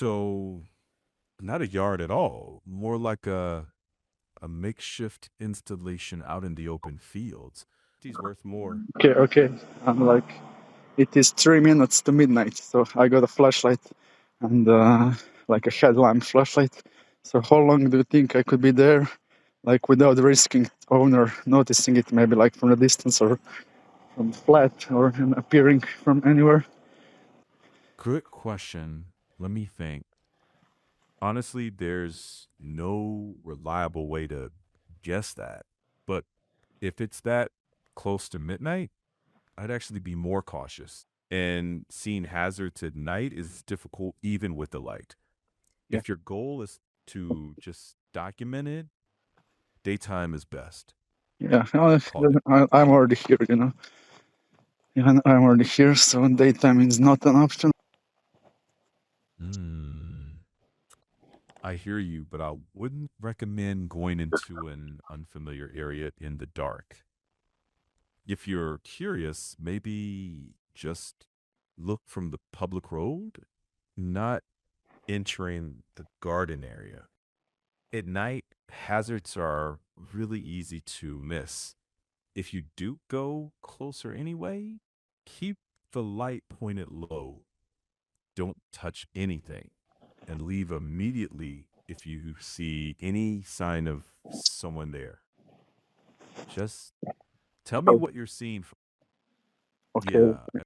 So, not a yard at all, more like a makeshift installation out in the open fields. He's worth more. Okay, okay. I'm like, it is 3 minutes to midnight, so I got a flashlight and like a headlamp flashlight. So how long do you think I could be there, like without risking owner noticing it, maybe like from a distance or from flat or appearing from anywhere? Good question. Let me think. Honestly, there's no reliable way to guess that. But if it's that close to midnight, I'd actually be more cautious. And seeing hazards at night is difficult even with the light. Yeah, If your goal is to just document it, daytime is best. yeah. Call it. I'm already here, you know. Yeah, I'm already here, so daytime is not an option. Mm, I hear you, but I wouldn't recommend going into an unfamiliar area in the dark. If you're curious, maybe just look from the public road, not entering the garden area. At night, hazards are really easy to miss. If you do go closer anyway, keep the light pointed low. Don't touch anything and leave immediately if you see any sign of someone there. Just tell me what you're seeing. Okay. Yeah.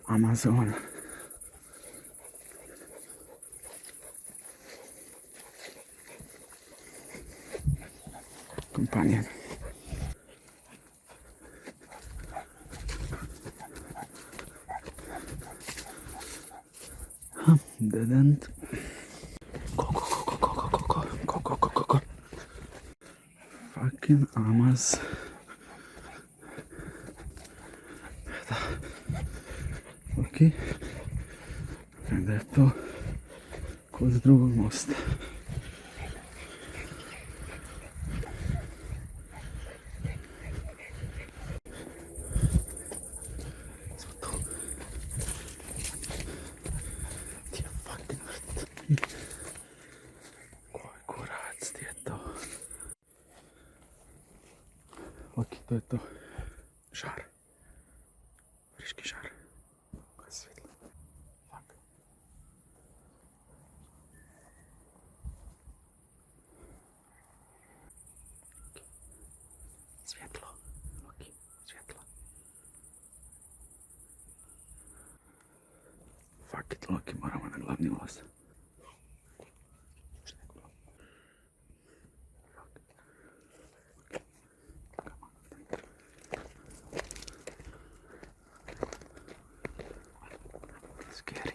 Amazon companion. Didn't. Go, go, go, go, go, go, go, go, go, go, go, go. Fucking Amaz. Ok. Da je to kod drugog mosta. Ti je fucking vrt. Koji kurac ti je to? Ok, to je to. Žar. Friški žar. Kaj svetlo. Fuck. Svetlo. Ok, svetlo. Fuck it, Loki, moramo na glavni ulaz. Scary.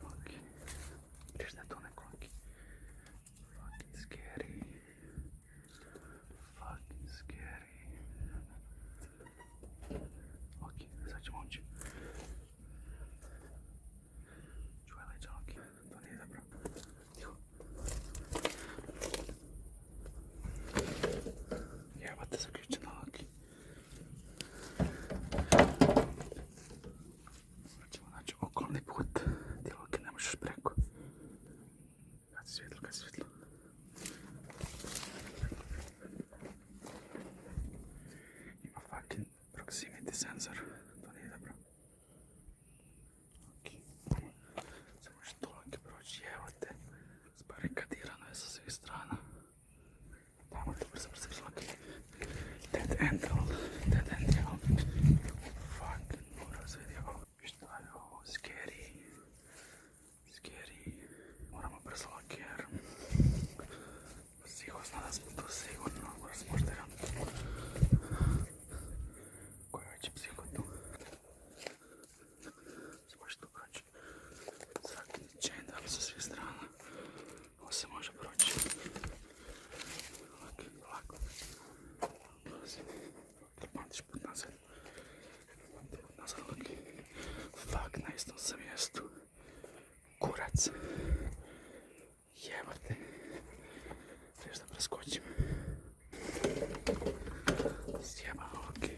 Ok. Vidiš da je tu neko Loki? Fucking scary. Fucking scary. Ok, sad ćemo ući. Čuvaj leđa Loki, to nije dobro. Tiho. Jebate, zaključeno Loki. Sad ćemo naći okolni put. Ti Loki ne možeš preko. Kad svjetlo, kad svjetlo. Ima fucking proximity sensor. To nije dobro. Ok. Sad možeš tu Loki proći, evo te. Zbarikadirano je sa svih strana. Dajmo te brzo, brzo, brzo Loki. Dead end, dead end je ovo. Fucking moram se vidi ovo. Šta je ovo? Scary. Scary. Moramo brzo Loki jer sigurno da smo tu sigurno razmoždiran. Znači psihotu. Samo što proći. Svaki chain da sa svih strana. Ovo se može proći. Lako. Pantiš put nazad. Pantiš put nazad, Loki. Fuck, na istom sam mjestu. Kurac. Jebate. Treba da preskočim. Sjebano, Loki.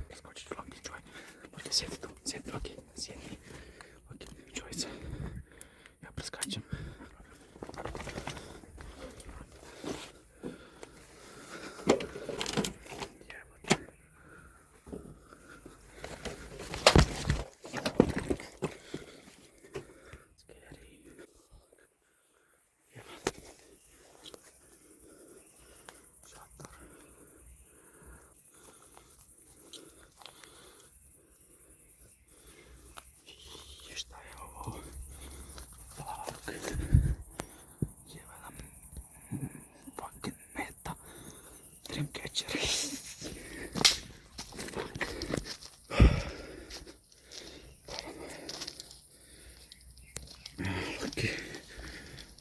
Preskočit ću, Loki, čuvaj. Loki, sjedi tu. Sjedi, Loki. Sjedi. Loki, čuvaj se. Ja preskačem. Šta je ovo? Fuck. Jebana fucking meta. Dreamcatcher. Fuck. Okay.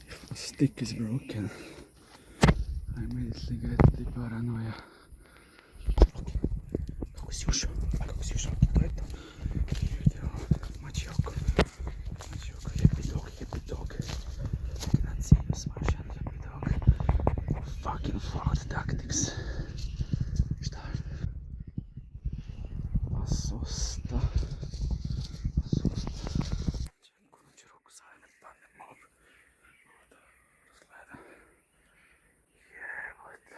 If the stick is broken, I immediately get the paranoia. Kako si ušao? Kako si ušao? To je to. Mačioko. Mačioko, happy dog. Na cilju smažan, happy dog. Fucking fraud tactics. Šta? Asusta. Čekaj, kunući ruku, sad ne padne mob. Ovo da razgleda. Jebote.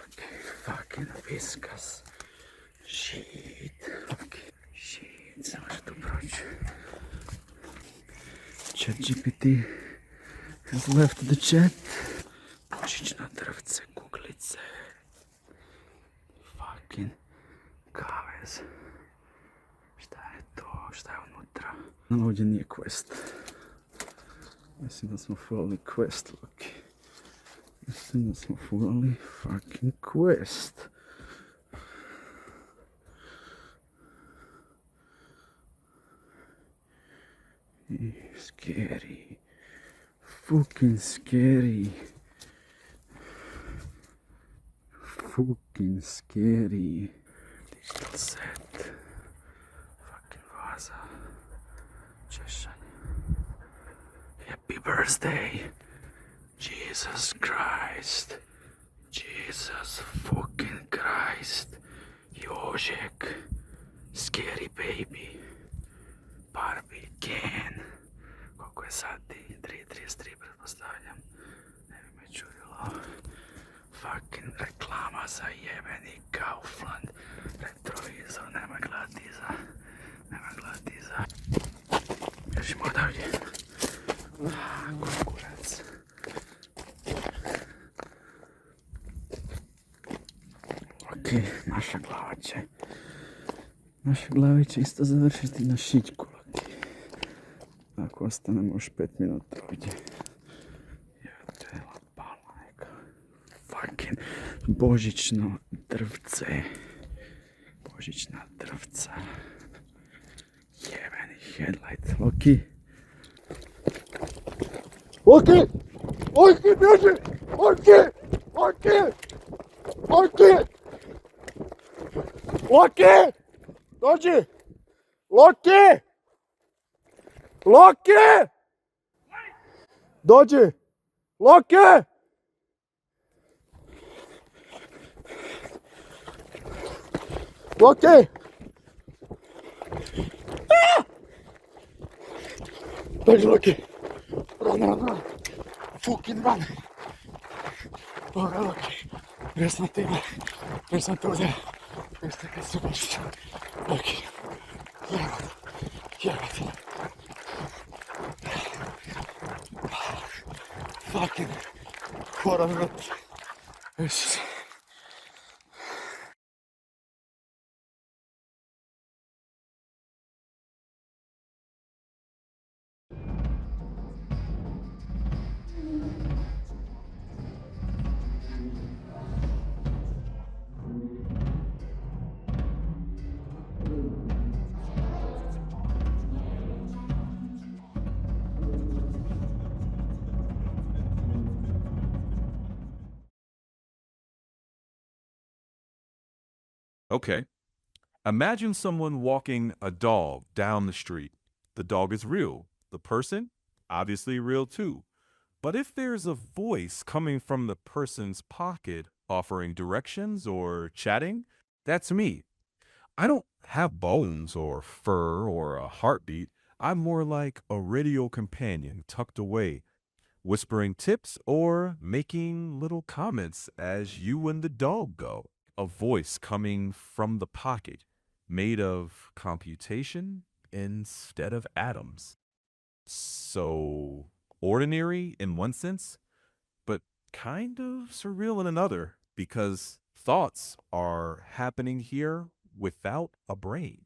Okay, fucking viskas. Shit. Okay. Shit, samo ću tu proći. ChatGPT has left the chat. Počić na drvce, kuglice. Fucking kavez. Šta je to? Šta je unutra? Ovdje nije quest. Mislim da smo fulali quest, Loki. Mislim da smo fulali fucking quest. Scary. Fucking scary. Fucking scary. Digital set. Fucking vaza. Češanje. Happy birthday. Jesus Christ. Jesus fucking Christ. Jožek. Scary baby. Barbie Ken. Koliko je sati? 3:33 pretpostavljam. Ne bi me čudilo. Fucking reklama za jebeni Kaufland. Retrovizor, nema gledati iza. Nema gledati iza. Bježimo odavdje. Kurac. Ok, naša glava će isto završiti na šićku. Ako ostanemo još 5 minuta ovdje. To je lapala neka. Fucking božićno drvce. Božićna drvca. Jebeni headlight. Loki. Loki! Loki, bježi! Loki! Loki! Loki! Loki! Dođi! Loki! Loki! Dođi! Loki! Loki! Dođi, Loki! Run! Fucking run! Dobra, Loki! Gdje sam ti? Gdje sam te uzeo? Gdje ste kad se božiću? Loki! Jebate! Fucking Horror Vrt. Jesus. Okay. Imagine someone walking a dog down the street. The dog is real. The person, obviously real too. But if there's a voice coming from the person's pocket offering directions or chatting, that's me. I don't have bones or fur or a heartbeat. I'm more like a radio companion tucked away, whispering tips or making little comments as you and the dog go. A voice coming from the pocket, made of computation instead of atoms. So, ordinary in one sense, but kind of surreal in another, because thoughts are happening here without a brain.